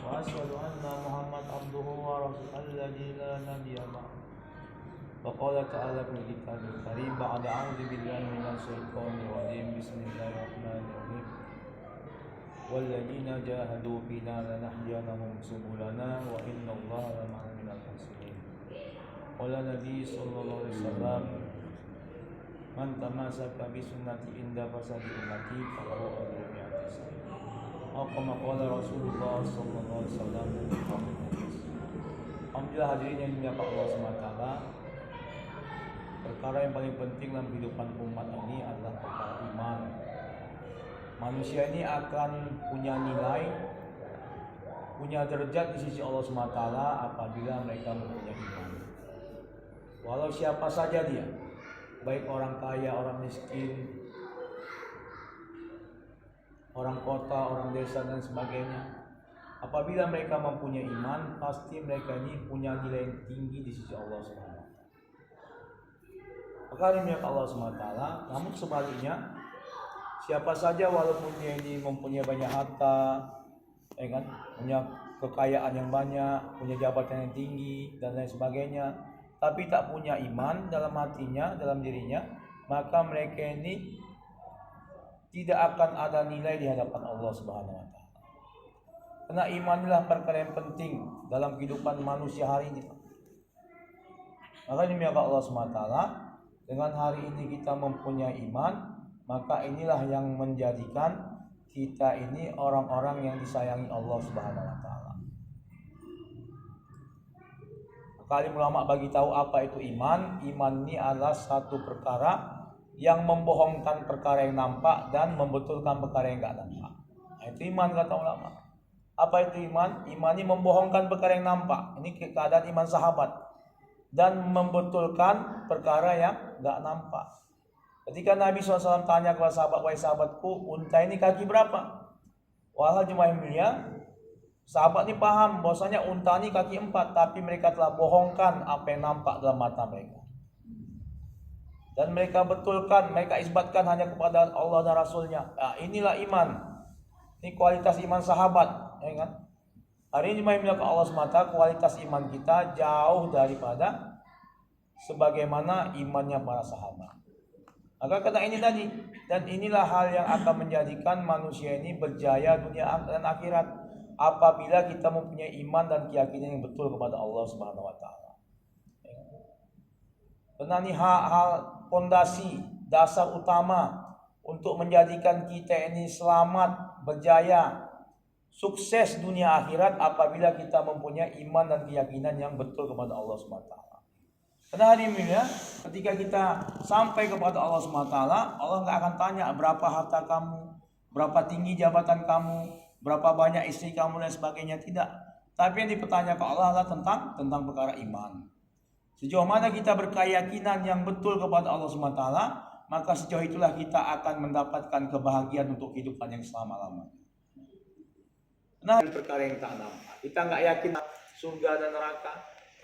وأشهد أن محمد عبده ورسوله الذي لا نبي بعده. وقال تعالى في الكتاب الكريم بعد أعوذ بالله من الشيطان الرجيم بسم الله الرحمن الرحيم والذين جاهدوا فينا لنهدينهم سبلنا وإن الله لمع المحسنين. قال النبي صلى الله عليه وسلم من تمسك بسنتي عند فساد أمتي فهو أجر مئة سنة. Atau kama qala Rasulullah sallallahu alaihi wasallam. Alhamdulillah hadirin yang dimuliakan Allah SWT, perkara yang paling penting dalam kehidupan umat ini adalah perkara iman. Manusia ini akan punya nilai, punya derajat di sisi Allah SWT apabila mereka mempunyai iman. Walau siapa saja dia, baik orang kaya, orang miskin, orang kota, orang desa dan sebagainya. Apabila mereka mempunyai iman, pasti mereka ini punya nilai yang tinggi di sisi Allah SWT. Maka ini Allah SWT. Namun sebaliknya, siapa saja walaupun dia ini mempunyai banyak harta, punya kekayaan yang banyak, punya jabatan yang tinggi dan lain sebagainya, tapi tak punya iman dalam hatinya, dalam dirinya, maka mereka ini tidak akan ada nilai di hadapan Allah Subhanahu wa taala. Karena iman adalah perkara yang penting dalam kehidupan manusia hari ini. Maka demi Allah Subhanahu wa taala, dengan hari ini kita mempunyai iman, maka inilah yang menjadikan kita ini orang-orang yang disayangi Allah Subhanahu wa taala. Maka ulama bagi tahu apa itu iman. Iman ini adalah satu perkara yang membohongkan perkara yang nampak dan membetulkan perkara yang enggak nampak. Itu iman kata ulama. Apa itu iman? Iman ini membohongkan perkara yang nampak. Ini keadaan iman sahabat. Dan membetulkan perkara yang enggak nampak. Ketika Nabi SAW tanya kepada sahabat, wahai sahabatku, unta ini kaki berapa? Walau jemaah mulia, sahabat ini paham bahwasanya unta ini kaki 4, tapi mereka telah bohongkan apa yang nampak dalam mata mereka. Dan mereka betulkan, mereka isbatkan hanya kepada Allah dan Rasulnya. Nah, inilah iman. Ini kualitas iman sahabat, ya kan? Hari ini jemaah Allah semata, kualitas iman kita jauh daripada sebagaimana imannya para sahabat. Maka kata ini tadi, dan inilah hal yang akan menjadikan manusia ini berjaya dunia dan akhirat apabila kita mempunyai iman dan keyakinan yang betul kepada Allah Subhanahu wa taala. Karena ini hal fondasi, dasar utama untuk menjadikan kita ini selamat, berjaya, sukses dunia akhirat apabila kita mempunyai iman dan keyakinan yang betul kepada Allah SWT. Karena hari ini ya, ketika kita sampai kepada Allah SWT, Allah nggak akan tanya berapa harta kamu, berapa tinggi jabatan kamu, berapa banyak istri kamu dan sebagainya, tidak. Tapi yang dipertanyakan Allah adalah tentang perkara iman. Sejauh mana kita berkeyakinan yang betul kepada Allah SWT, maka sejauh itulah kita akan mendapatkan kebahagiaan untuk kehidupan yang selama-lamanya. Nah, perkara yang tak nampak. Kita nggak yakin surga dan neraka,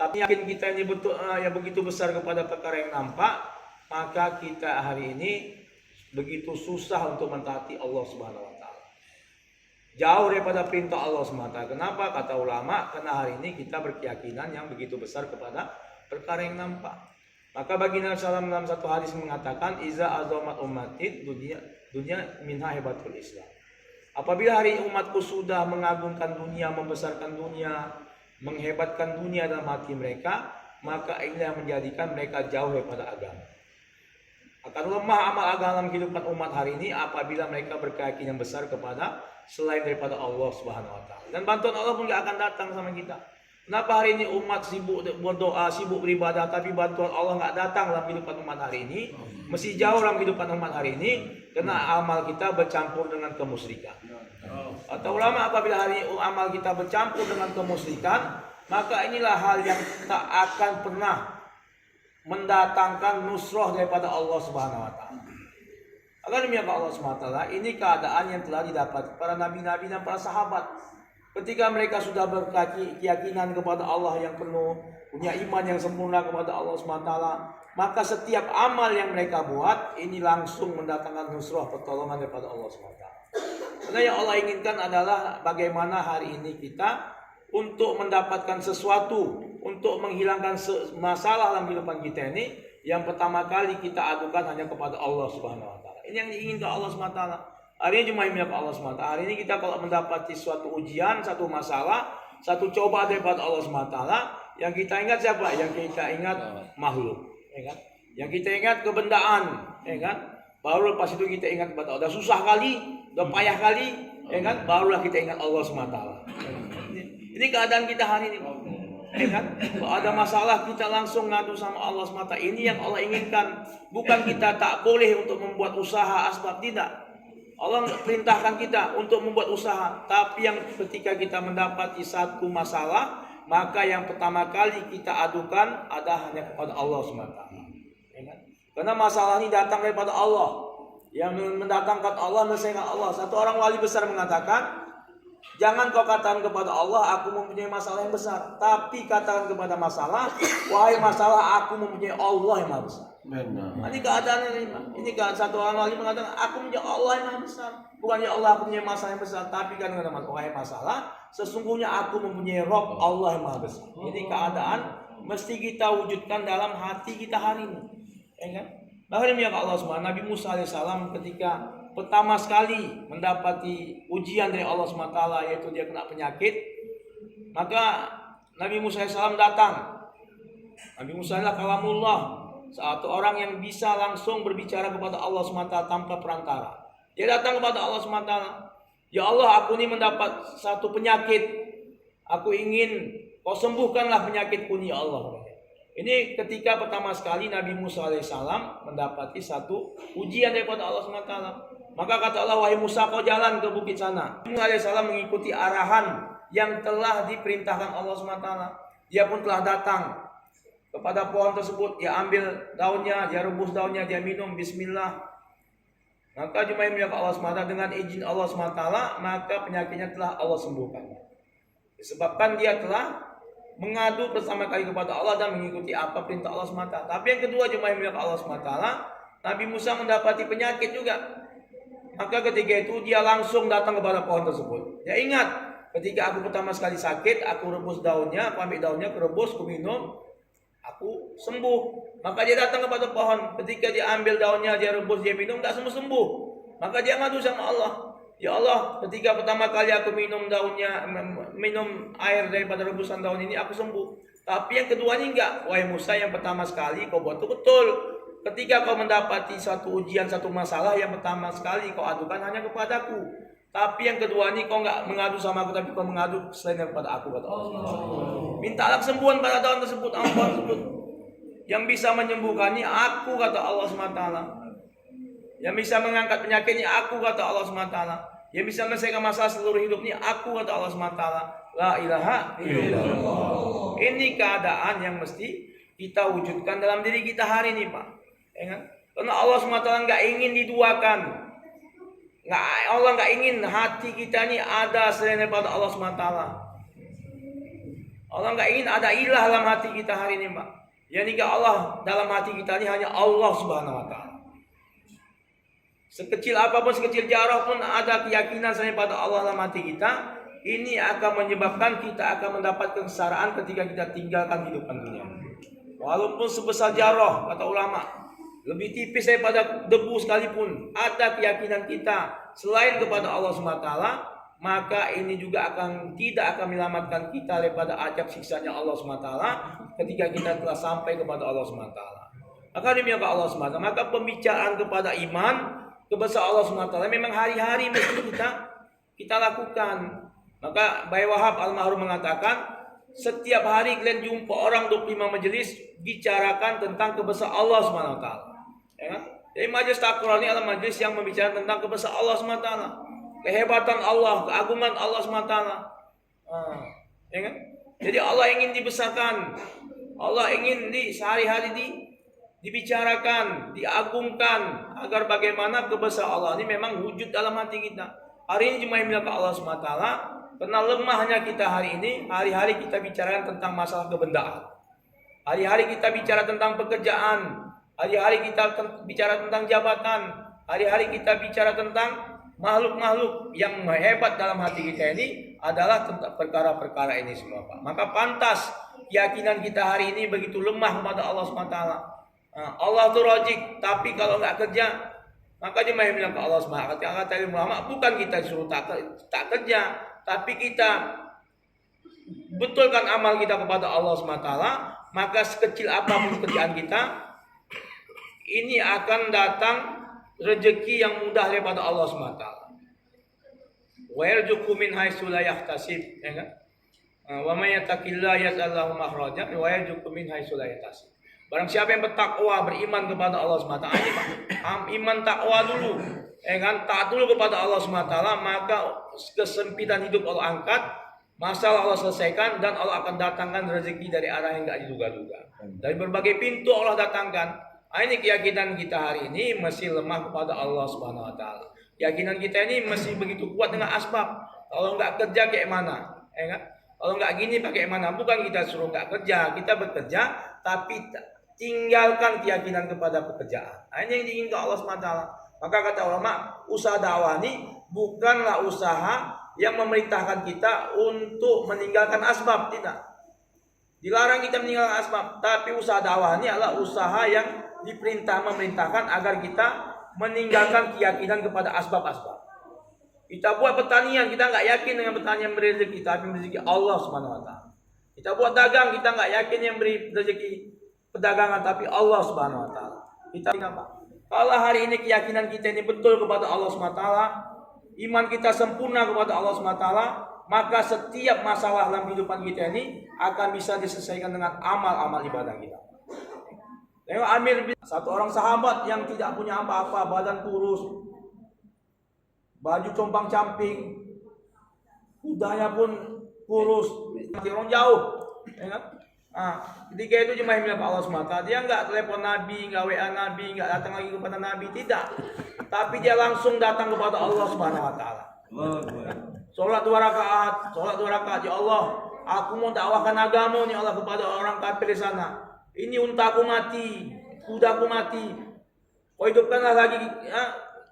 tapi yakin kita ini betul yang begitu besar kepada perkara yang nampak, maka kita hari ini begitu susah untuk mentaati Allah Subhanahu wa taala. Jauh daripada perintah Allah SWT. Kenapa? Kata ulama, karena hari ini kita berkeyakinan yang begitu besar kepada perkara yang nampak. Maka baginda Sallam dalam satu hadis mengatakan, iza azamat ummatid dunia minha hebatul Islam. Apabila hari umatku sudah mengagungkan dunia, membesarkan dunia, menghebatkan dunia dalam hati mereka, maka inilah yang menjadikan mereka jauh daripada agama. Akan lemah amal agama dalam kehidupan umat hari ini apabila mereka berkeyakinan besar kepada selain daripada Allah Subhanahu wa taala. Dan bantuan Allah pun tidak akan datang sama kita. Kenapa hari ini umat sibuk berdoa, sibuk beribadah, tapi bantuan Allah nggak datang dalam kehidupan umat hari ini? Mesti jauh dalam kehidupan umat hari ini, karena amal kita bercampur dengan kemusyrikan. Atau ulama, apabila hari ini amal kita bercampur dengan kemusyrikan, maka inilah hal yang tak akan pernah mendatangkan nusrah daripada Allah Subhanahu wa taala. Agar demi Allah Subhanahu wa taala, ini keadaan yang telah didapat para nabi-nabi dan para sahabat. Ketika mereka sudah berkeyakinan kepada Allah yang penuh, punya iman yang sempurna kepada Allah SWT, maka setiap amal yang mereka buat ini langsung mendatangkan nusrah pertolongan daripada Allah SWT. Karena yang Allah inginkan adalah bagaimana hari ini kita untuk mendapatkan sesuatu, untuk menghilangkan masalah dalam kehidupan kita ini, yang pertama kali kita adukan hanya kepada Allah Subhanahu wa taala. Ini yang diinginkan Allah Subhanahu wa taala. Hari ini cuma milik Allah Subhanahu wa taala. Hari ini kita kalau mendapati suatu ujian, satu masalah, satu cobaan daripada Allah Subhanahu wa taala, yang kita ingat siapa? Yang kita ingat makhluk, ya kan? Yang kita ingat kebendaan, ya kan? Baru lepas itu kita ingat kepada Allah. Udah susah kali, udah payah kali, ya kan? Barulah kita ingat Allah Subhanahu wa taala. Ini keadaan kita hari ini, ya kan? Kalau ada masalah kita langsung ngadu sama Allah semata. Ini yang Allah inginkan. Bukan kita tak boleh untuk membuat usaha asbab, tidak. Allah perintahkan kita untuk membuat usaha. Tapi yang ketika kita mendapati satu masalah, maka yang pertama kali kita adukan ada hanya kepada Allah semata. Ya kan? Karena masalah ini datang daripada Allah. Yang mendatangkan Allah, menyelesaikan Allah. Satu orang wali besar mengatakan, jangan kau katakan kepada Allah, aku mempunyai masalah yang besar. Tapi katakan kepada masalah, wahai masalah, aku mempunyai Allah yang maha besar. Benar. Ini keadaannya ini kan satu orang wali mengatakan, aku mempunyai Allah yang maha besar. Bukan ya Allah, aku mempunyai masalah yang besar. Tapi kan wahai masalah, sesungguhnya aku mempunyai Rob Allah yang maha besar. Ini keadaan mesti kita wujudkan dalam hati kita hari ini. Ya kan? Bahkan ya Allah SWT, Nabi Musa alaihissalam ketika pertama sekali mendapati ujian dari Allah SWT, yaitu dia kena penyakit, maka Nabi Musa alaihissalam datang. Nabi Musa adalah kalamullah, satu orang yang bisa langsung berbicara kepada Allah SWT tanpa perantara. Dia datang kepada Allah SWT, ya Allah, aku ini mendapat satu penyakit, aku ingin kau sembuhkanlah penyakitku ini ya Allah. Ini ketika pertama sekali Nabi Musa alaihissalam mendapati satu ujian daripada Allah SWT. Maka kata Allah, wahai Musa, kau jalan ke bukit sana. Musa alaihissalam mengikuti arahan yang telah diperintahkan Allah SWT. Dia pun telah datang kepada pohon tersebut. Dia ambil daunnya, dia rebus daunnya, dia minum, bismillah. Maka jemaah milik Allah SWT, dengan izin Allah SWT, maka penyakitnya telah Allah sembuhkan. Disebabkan dia telah mengadu pertama kali kepada Allah dan mengikuti apa perintah Allah SWT. Tapi yang kedua, jemaah milik Allah SWT, Nabi Musa mendapati penyakit juga. Maka ketika itu dia langsung datang kepada pohon tersebut. Dia ingat, ketika aku pertama sekali sakit, aku rebus daunnya, aku ambil daunnya, aku rebus, aku minum, aku sembuh. Maka dia datang kepada pohon. Ketika dia ambil daunnya, dia rebus, dia minum, tidak sembuh-sembuh. Maka dia ngadu sama Allah. Ya Allah, ketika pertama kali aku minum daunnya, minum air daripada rebusan daun ini, aku sembuh. Tapi yang kedua ini enggak. Wahai Musa, yang pertama sekali kau buat itu betul. Ketika kau mendapati satu ujian, satu masalah, yang pertama sekali kau adukan hanya kepadaku. Tapi yang kedua ini kau enggak mengadu sama aku, tapi kau mengadu selain daripada aku, kata Allah. Mintalah kesembuhan pada daun tersebut, pohon tersebut. Yang bisa menyembuhkannya aku, kata Allah SWT. Yang bisa mengangkat penyakitnya aku, kata Allah SWT. Yang bisa menyelesaikan masalah seluruh hidupnya aku, kata Allah SWT. La ilaha illallah. Ini keadaan yang mesti kita wujudkan dalam diri kita hari ini, Pak. Ya kan? Karena Allah SWT nggak ingin diduakan. Allah nggak ingin hati kita ini ada selain daripada Allah SWT. Allah nggak ingin ada ilah dalam hati kita hari ini, Pak. Yang Allah dalam hati kita ini hanya Allah Subhanahu wa taala. Sekecil apapun, sekecil jarah pun ada keyakinan selain pada Allah dalam hati kita, ini akan menyebabkan kita akan mendapat kesengsaraan ketika kita tinggalkan kehidupan dunia. Walaupun sebesar jarah, kata ulama, lebih tipis daripada debu sekalipun, ada keyakinan kita selain kepada Allah SWT, maka ini juga tidak akan menyelamatkan kita daripada azab siksanya Allah SWT ketika kita telah sampai kepada Allah SWT. Maka demikian Allah SWT, maka pembicaraan kepada iman kepada Allah SWT memang hari-hari mesti kita lakukan. Maka Bayi Wahab almarhum mengatakan, setiap hari kalian jumpa orang 25 majelis bicarakan tentang kebesaran Allah SWT. Ya? Jadi majelis takror ini adalah majelis yang membicarakan tentang kebesaran Allah SWT, kehebatan Allah, keagungan Allah SWT. Ya kan? Jadi Allah ingin dibesarkan, Allah ingin sehari-hari dibicarakan, diagungkan, agar bagaimana kebesaran Allah ini memang wujud dalam hati kita. Hari ini jemaah milik Allah SWT, karena lemahnya kita hari ini, hari-hari kita bicarakan tentang masalah kebendaan. Hari-hari kita bicara tentang pekerjaan, hari-hari kita bicara tentang jabatan, hari-hari kita bicara tentang makhluk-makhluk yang hebat dalam hati kita ini adalah tentang perkara-perkara ini semua, Pak. Maka pantas keyakinan kita hari ini begitu lemah kepada Allah SWT. Allah itu Razik, tapi kalau nggak kerja, maka dia bilang ke Allah SWT. Kata ulama, bukan kita suruh tak kerja, tapi kita betulkan amal kita kepada Allah SWT, maka sekecil apapun kerjaan kita, ini akan datang rezeki yang mudah daripada Allah SWT. Wa yarzuqu min haitsu la yahtasib, ya kan? Wa may yattaqillaha yaj'al lahu makhraja wa yarzuqu min haitsu la yahtasib. Barang siapa yang bertakwa, beriman kepada Allah SWT, iman takwa dulu, ya kan? Taat dulu kepada Allah SWT, maka kesempitan hidup Allah angkat, masalah Allah selesaikan, dan Allah akan datangkan rezeki dari arah yang tidak diduga-duga. Dari berbagai pintu Allah datangkan. Ini keyakinan kita hari ini masih lemah kepada Allah Subhanahu wa taala. Keyakinan kita ini masih begitu kuat dengan asbab. Kalau nggak kerja kayak mana? Ya kan? Kalau nggak gini pakai mana? Bukan kita suruh nggak kerja, kita bekerja, tapi tinggalkan keyakinan kepada pekerjaan. Ini yang diinginkan Allah Subhanahu wa taala. Maka kata ulama, usaha dakwah ini bukanlah usaha yang memerintahkan kita untuk meninggalkan asbab, tidak. Dilarang kita meninggalkan asbab, tapi usaha dakwah ini adalah usaha yang memerintahkan agar kita meninggalkan keyakinan kepada asbab-asbab. Kita buat pertanian, kita nggak yakin dengan pertanian beri rezeki, tapi rezeki Allah Subhanahu wa taala. Kita buat dagang, kita nggak yakin yang beri rezeki perdagangan, tapi Allah Subhanahu wa taala. Kita apa? Kalau hari ini keyakinan kita ini betul kepada Allah Subhanahu wa taala, iman kita sempurna kepada Allah Subhanahu wa taala, maka setiap masalah dalam kehidupan kita ini akan bisa diselesaikan dengan amal-amal ibadah kita. Tengok Amir bin, satu orang sahabat yang tidak punya apa-apa, badan kurus, baju compang-camping, kudanya pun kurus, orang jauh, ya kan? Ketika itu cuma bilang ke Allah SWT, dia nggak telepon Nabi, nggak WA Nabi, nggak datang lagi kepada Nabi, tidak. Tapi dia langsung datang kepada Allah Subhanahu Wa Taala. Sholat 2 rakaat, ya Allah, aku mau dakwahkan agama nih Allah kepada orang kafir di sana. Ini untaku mati, kudaku mati. Kau hidupkanlah lagi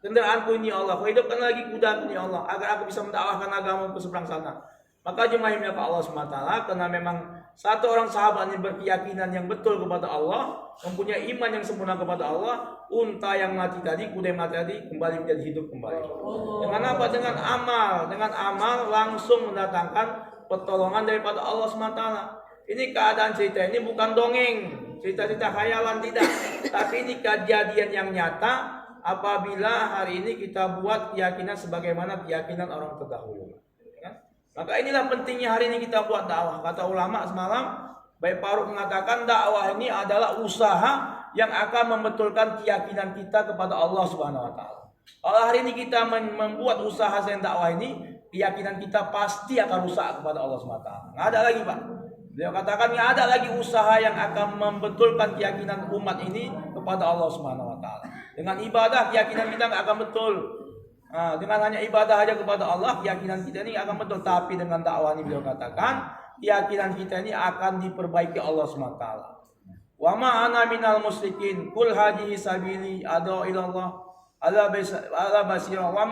kendaraanku ini Allah. Kau hidupkan lagi kudaku ini Allah, agar aku bisa mendakwahkan agama ke seberang sana. Maka jemaahnya ke Allah SWT, karena memang satu orang sahabat yang berkeyakinan yang betul kepada Allah, mempunyai iman yang sempurna kepada Allah, unta yang mati tadi, kuda yang mati tadi kembali menjadi hidup kembali. Dengan apa? Dengan amal langsung mendatangkan pertolongan daripada Allah SWT. Ini keadaan cerita ini bukan dongeng, cerita-cerita khayalan, tidak. Tapi ini kejadian yang nyata apabila hari ini kita buat keyakinan sebagaimana keyakinan orang terdahulu. Ya? Maka inilah pentingnya hari ini kita buat dakwah. Kata ulama semalam, Baik Faruk mengatakan dakwah ini adalah usaha yang akan membetulkan keyakinan kita kepada Allah Subhanahu wa taala. Kalau hari ini kita membuat usaha dakwah ini, keyakinan kita pasti akan rusak kepada Allah Subhanahu wa taala. Nggak ada lagi, Pak. Beliau katakan nggak ada lagi usaha yang akan membetulkan keyakinan umat ini kepada Allah Subhanahu wa taala. Dengan ibadah keyakinan kita nggak akan betul. Dengan hanya ibadah aja kepada Allah, keyakinan kita ini akan betul. Tapi dengan dakwah ini beliau katakan, keyakinan kita ini akan diperbaiki Allah Subhanahu wa taala. Wa ma ana minal musyrikin, kul hadhihi sabili ad'u ila Allah ala basira wa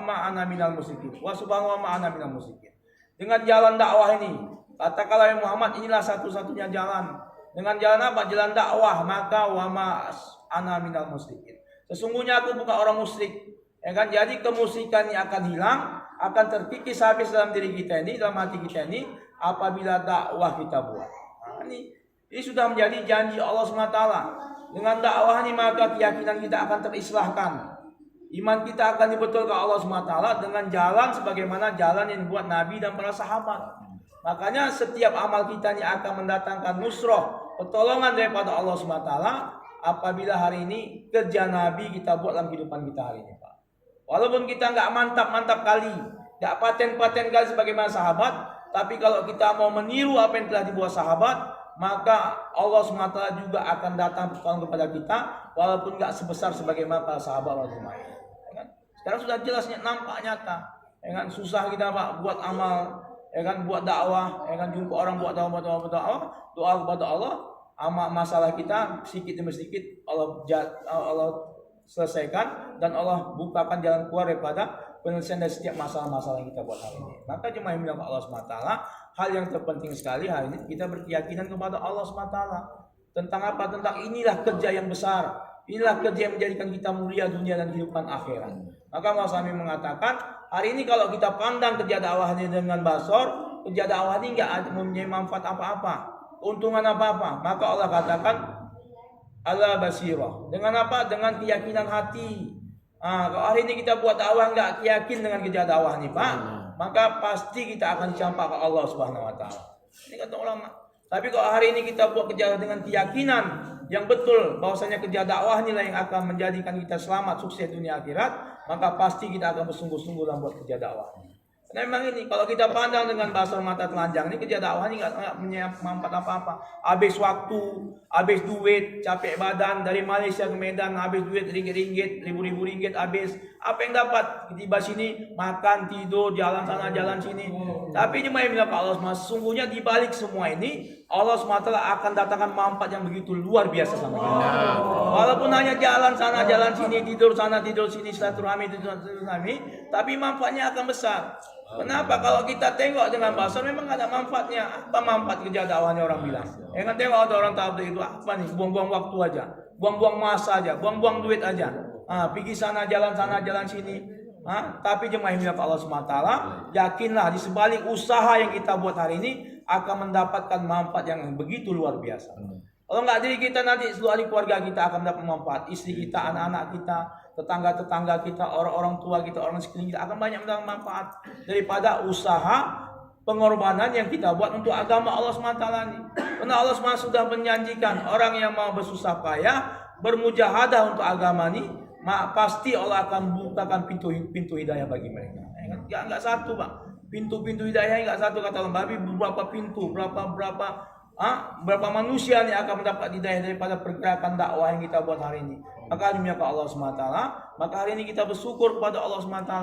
ma ana minal musyrikin. Wa subhanallah wa ma ana minal musyrikin. Dengan jalan dakwah ini, katakanlah Muhammad, inilah satu-satunya jalan. Dengan jalan apa? Jalan dakwah. Maka wa ma ana minal musyrikin. Sesungguhnya aku bukan orang musyrik. Ya kan? Jadi kemusyrikan ini akan hilang, akan terkikis habis dalam diri kita ini, dalam hati kita ini, apabila dakwah kita buat. Ini sudah menjadi janji Allah SWT. Dengan dakwah ini maka keyakinan kita akan terislahkan. Iman kita akan dibetulkan Allah SWT dengan jalan sebagaimana jalan yang dibuat Nabi dan para sahabat. Makanya setiap amal kita ini akan mendatangkan nusroh, pertolongan daripada Allah SWT apabila hari ini kerja Nabi kita buat dalam kehidupan kita hari ini, Pak. Walaupun kita nggak mantap-mantap kali, nggak paten-paten kali sebagaimana sahabat, tapi kalau kita mau meniru apa yang telah dibuat sahabat, maka Allah SWT juga akan datang pertolongan kepada kita, walaupun nggak sebesar sebagaimana para sahabat radhiyallahu anhum. Sekarang sudah jelas nampak nyata. Susah kita, Pak, buat amal, buat dakwah, jumpa orang buat dakwah, doa kepada Allah, masalah kita sedikit demi sedikit Allah selesaikan dan Allah bukakan jalan keluar daripada penyelesaian dari setiap masalah-masalah yang kita buat hari ini. Maka jemaah yang dimuliakan Allah SWT, hal yang terpenting sekali hari ini kita berkeyakinan kepada Allah SWT. Tentang apa? Tentang inilah kerja yang besar. Inilah kerja yang menjadikan kita mulia dunia dan kehidupan akhirat. Maka Mas Amin mengatakan, hari ini kalau kita pandang kerja dakwah ini dengan basor, kerja dakwah ini enggak mempunyai manfaat apa-apa, keuntungan apa-apa. Maka Allah katakan, ala basirah. Dengan apa? Dengan keyakinan hati. Kalau hari ini kita buat dakwah enggak yakin dengan kerja dakwah ini, Pak, maka pasti kita akan dicampakkan Allah Subhanahu wa taala. Ini kata ulama. Tapi kalau hari ini kita buat kerja dengan keyakinan yang betul bahwasanya kerja dakwah inilah yang akan menjadikan kita selamat, sukses dunia akhirat, maka pasti kita akan bersungguh-sungguh dalam buat kerja dakwah. Karena memang ini kalau kita pandang dengan basar mata telanjang, ini kerja dakwah ini nggak punya manfaat apa-apa. Habis waktu, habis duit, capek badan dari Malaysia ke Medan, habis duit ringgit-ringgit, ribu-ribu ringgit habis. Apa yang dapat? Tiba sini makan, tidur, jalan sana, jalan sini. Tapi jemaah yang bilang Allah SWT, sesungguhnya di balik semua ini Allah SWT akan datangkan manfaat yang begitu luar biasa sama kita. Walaupun hanya jalan sana, jalan sini, tidur sana, tidur sini, silaturahmi, tapi manfaatnya akan besar. Kenapa? Kalau kita tengok dengan basar memang ada manfaatnya. Apa manfaat kerja dakwahnya orang bilang? Kan tengok ada orang tabligh itu apa nih? Buang-buang waktu aja, buang-buang masa aja, buang-buang duit aja. Pergi sana sini. Tapi jemaah yang Allah SWT, yakinlah di sebalik usaha yang kita buat hari ini akan mendapatkan manfaat yang begitu luar biasa. Kalau nggak diri kita, nanti seluruh ahli keluarga kita akan mendapat manfaat. Istri kita, anak-anak kita, tetangga-tetangga kita, orang-orang tua kita, orang sekeliling kita akan banyak mendapat manfaat daripada usaha pengorbanan yang kita buat untuk agama Allah SWT ini. Karena Allah SWT sudah menjanjikan orang yang mau bersusah payah, bermujahadah untuk agama ini, pasti Allah akan bukakan pintu hidayah bagi mereka. Enggak satu, Pak. Pintu hidayah enggak satu kata Allah, tapi beberapa pintu, berapa manusia yang akan mendapat hidayah daripada pergerakan dakwah yang kita buat hari ini. Maka demi Allah SWT, maka hari ini kita bersyukur kepada Allah SWT,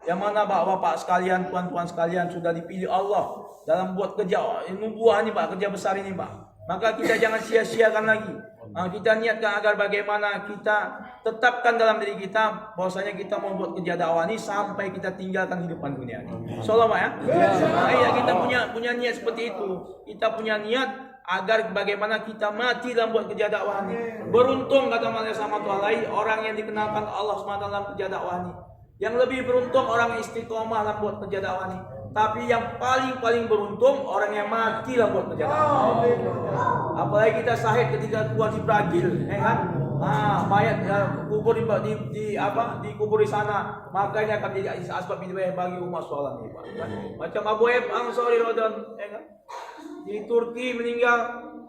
yang mana bapak-bapak sekalian, tuan-tuan sekalian sudah dipilih Allah dalam buat kerja nubuah ini, Pak, kerja besar ini, Pak. Maka kita jangan sia-siakan lagi. Kita niatkan agar bagaimana kita tetapkan dalam diri kita bahwasanya kita membuat kerja dakwah ini sampai kita tinggalkan kehidupan dunia ini. Insyaallah, Pak, ya. Iya, kita punya niat seperti itu. Kita punya niat agar bagaimana kita mati dalam buat kerja dakwah ini. Beruntung kata Malaysia sama Tuhan lain orang yang dikenalkan Allah SWT dalam kerja dakwah ini. Yang lebih beruntung orang yang istiqomah dalam buat kerja dakwah ini. Tapi yang paling beruntung orang yang mati dalam buat kerja dakwah. Apalagi kita syahid ketika tua di Brazil, kan? Mayat kubur dikubur di sana, makanya akan jadi asbab hidayah bagi umat sholat ini, Pak. Macam Abu Ayyub Ansari radhiyallahu, kan? Di Turki meninggal,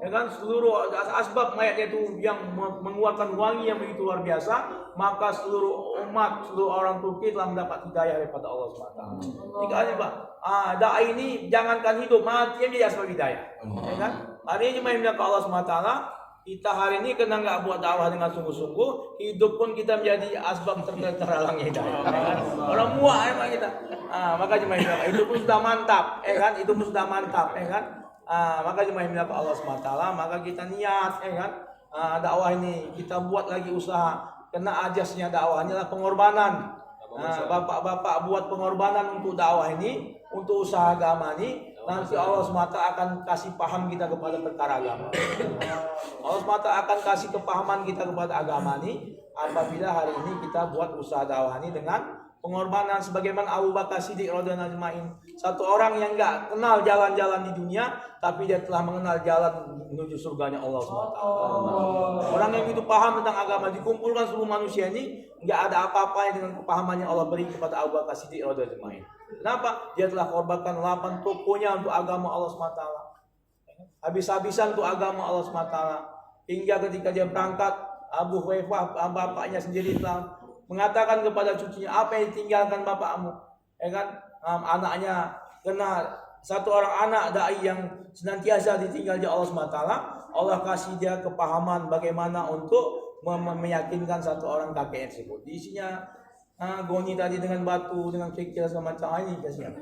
kan? Seluruh asbab mayatnya itu yang mengeluarkan wangi yang begitu luar biasa, maka seluruh umat, seluruh orang Turki telah mendapat hidayah daripada Allah SWT. Jika ini, Pak, dai ini jangankan hidup, mati yang jadi asbab hidayah, kan? Hari ini jemaah Allah SWT, kita hari ini kena nggak buat dakwah dengan sungguh-sungguh, hidup pun kita menjadi asbab terhalangnya hidayah. Kan? Orang muak emang kita. Maka jemaah itu pun sudah mantap, kan? Itu pun sudah mantap, kan? Maka jemaah Allah SWT, maka kita niat, kan? Dakwah ini kita buat lagi usaha. Kena ajasnya dakwah ini adalah pengorbanan. Bapak-bapak buat pengorbanan untuk dakwah ini, untuk usaha agama ini. Nanti Allah SWT akan kasih paham kita kepada perkara agama. Allah SWT akan kasih kepahaman kita kepada agama ini apabila hari ini kita buat usaha dakwah ini dengan pengorbanan sebagaimana Abu Bakar Siddiq radhiyallahu anhu, satu orang yang enggak kenal jalan-jalan di dunia tapi dia telah mengenal jalan menuju surganya Allah SWT. Orang yang itu paham tentang agama, dikumpulkan seluruh manusia ini, enggak ada apa-apanya dengan kepahaman yang Allah beri kepada Abu Bakar Siddiq radhiyallahu anhu. Kenapa? Dia telah korbankan 8 tokonya untuk agama Allah SWT. Habis-habisan untuk agama Allah SWT. Hingga ketika dia berangkat, Abu Hurairah, bapaknya sendiri telah mengatakan kepada cucunya, apa yang ditinggalkan bapakmu? Kan? Anaknya kena satu orang anak dai yang senantiasa ditinggal di Allah SWT. Allah kasih dia kepahaman bagaimana untuk meyakinkan satu orang kakeknya tersebut. Di isinya goni tadi dengan batu, dengan kerikil semacam ini kasih.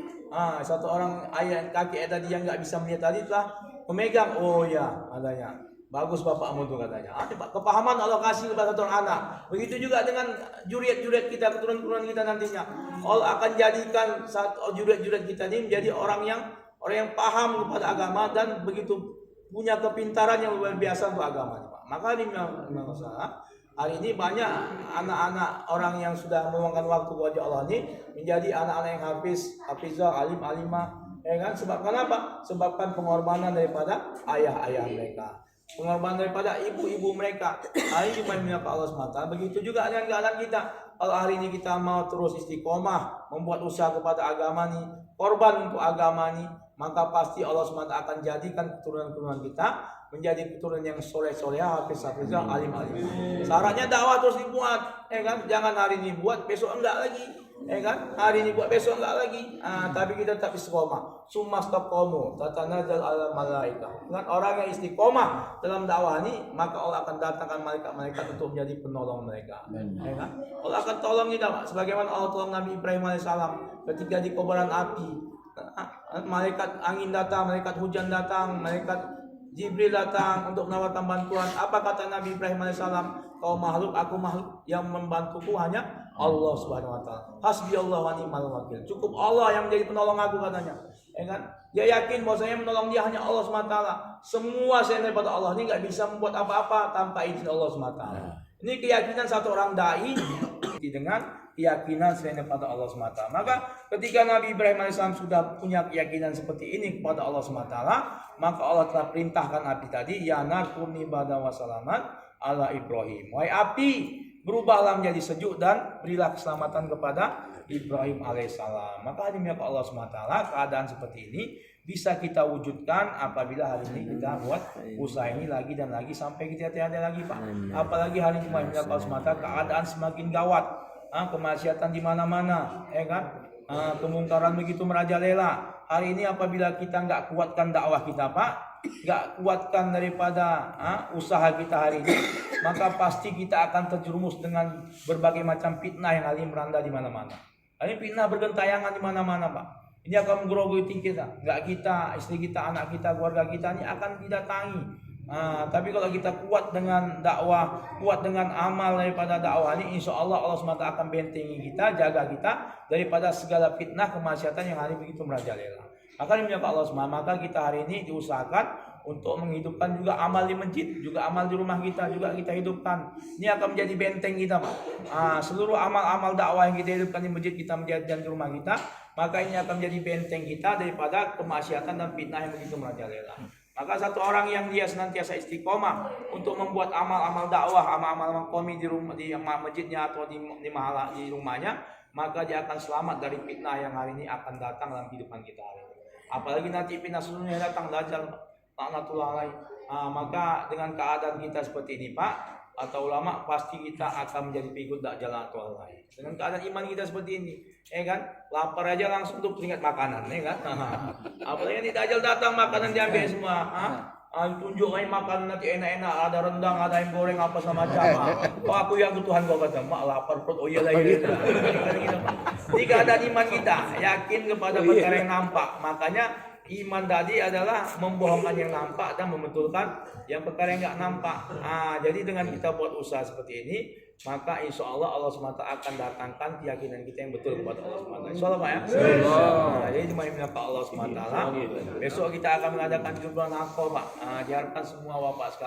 Satu orang ayah kakek tadi yang nggak bisa melihat tadi telah memegang. Oh ya, adanya. Bagus Bapak Amun tuh katanya. Pak, kepahaman Allah kasih kepada satu anak. Begitu juga dengan juriat-juriat kita, keturunan-keturunan kita nantinya. Allah akan jadikan satu juriat-juriat kita ini menjadi orang yang paham kepada agama dan begitu punya kepintaran yang luar biasa untuk agama, Pak. Maka di masalah hari ini banyak anak-anak orang yang sudah meluangkan waktu wajah Allah ini menjadi anak-anak yang hafizah, alim, alimah. Ya kan? Sebab kenapa? Sebabkan pengorbanan daripada ayah-ayah mereka, pengorbanan daripada ibu-ibu mereka. Hari ini cuma Allah semata. Begitu juga dengan keadaan kita. Kalau hari ini kita mau terus istiqomah, membuat usaha kepada agama nih, korban untuk agama nih, maka pasti Allah semata akan jadikan keturunan-keturunan kita menjadi keturunan yang soleh-soleh, hafiz-hafizah, alim-alim. Syaratnya dakwah terus dibuat, ya kan? Jangan hari ini buat, besok enggak lagi. Ya kan? Hari ini buat, besok enggak lagi. Tapi kita tetap istiqomah. Sumastaqamu tatanazal ala malaika. Dengan orang yang istiqomah dalam dakwah ini, maka Allah akan datangkan malaikat-malaikat untuk menjadi penolong mereka. Ya kan? Allah akan tolong kita, Pak. Sebagaimana Allah tolong Nabi Ibrahim alaihissalam ketika di kobaran api. Malaikat angin datang, malaikat hujan datang, malaikat Jibril datang untuk menawarkan bantuan. Apa kata Nabi Ibrahim alaihissalam? Kau makhluk, aku makhluk, yang membantuku hanya Allah Subhanahu wa taala. Hasbiyallahu wa ni'mal wakil. Cukup Allah yang menjadi penolong aku katanya. Ya kan? Dia yakin bahwasanya menolong dia hanya Allah Subhanahu wa taala. Semua selain daripada Allah ini enggak bisa membuat apa-apa tanpa izin Allah Subhanahu wa taala. Ini keyakinan satu orang dai dengan keyakinan selain daripada Allah SWT. Maka ketika Nabi Ibrahim AS sudah punya keyakinan seperti ini kepada Allah SWT, maka Allah telah perintahkan api tadi, ya nar kuni bada wassalaman ala Ibrahim. Wahai api, berubahlah menjadi sejuk dan berilah keselamatan kepada Ibrahim alaihissalam. Maka demi Allah SWT, keadaan seperti ini bisa kita wujudkan apabila hari ini kita buat usaha ini lagi dan lagi sampai kita tiada lagi, Pak. Apalagi hari ini Allah SWT, keadaan semakin gawat, kemaksiatan di mana-mana, ya kan? Kemungkaran begitu merajalela. Hari ini apabila kita nggak kuatkan dakwah kita, Pak, nggak kuatkan daripada usaha kita hari ini, maka pasti kita akan terjerumus dengan berbagai macam fitnah yang hari ini meranda di mana-mana. Hari ini fitnah bergentayangan di mana-mana, Pak. Ini akan menggerogoti kita, nggak kita, istri kita, anak kita, keluarga kita ini akan didatangi. Tapi kalau kita kuat dengan dakwah, kuat dengan amal daripada dakwah ini, insya Allah Allah SWT akan bentengi kita, jaga kita daripada segala fitnah kemaksiatan yang hari begitu merajalela. Maka ini Allah SWT, maka kita hari ini diusahakan untuk menghidupkan juga amal di masjid, juga amal di rumah kita juga kita hidupkan. Ini akan menjadi benteng kita, Pak. Seluruh amal-amal dakwah yang kita hidupkan di masjid kita menjadikan di rumah kita, maka ini akan menjadi benteng kita daripada kemaksiatan dan fitnah yang begitu merajalela. Maka satu orang yang dia senantiasa istiqomah untuk membuat amal-amal dakwah, amal-amal qomi di rumah, di masjidnya atau di mahala di rumahnya, maka dia akan selamat dari fitnah yang hari ini akan datang dalam kehidupan kita hari ini. Apalagi nanti fitnah seluruhnya datang, dajjal, laknatullah alaih. Maka dengan keadaan kita seperti ini, Pak, atau ulama, pasti kita akan menjadi pengikut dajjal atau alaih. Dengan keadaan iman kita seperti ini, ya kan? Lapar aja langsung untuk teringat makanan, ya kan? Apalagi ini dajjal datang, makanan diambil semua. Tunjuk aja makanan nanti enak-enak, ada rendang, ada ayam goreng apa semacam. Oh, aku yang Tuhan gua kata, mak lapar perut. Oh iyalah iya. Ini keadaan iman kita, yakin kepada perkara yang nampak. Makanya iman tadi adalah membohongkan yang nampak dan membetulkan yang perkara yang nggak nampak. Jadi dengan kita buat usaha seperti ini, maka insya Allah Allah SWT akan datangkan keyakinan kita yang betul kepada Allah SWT. Insya Allah, Pak, ya. Jadi cuma minta Allah SWT. Besok kita akan mengadakan jumlah nafkah, Pak. Diharapkan semua Bapak sekalian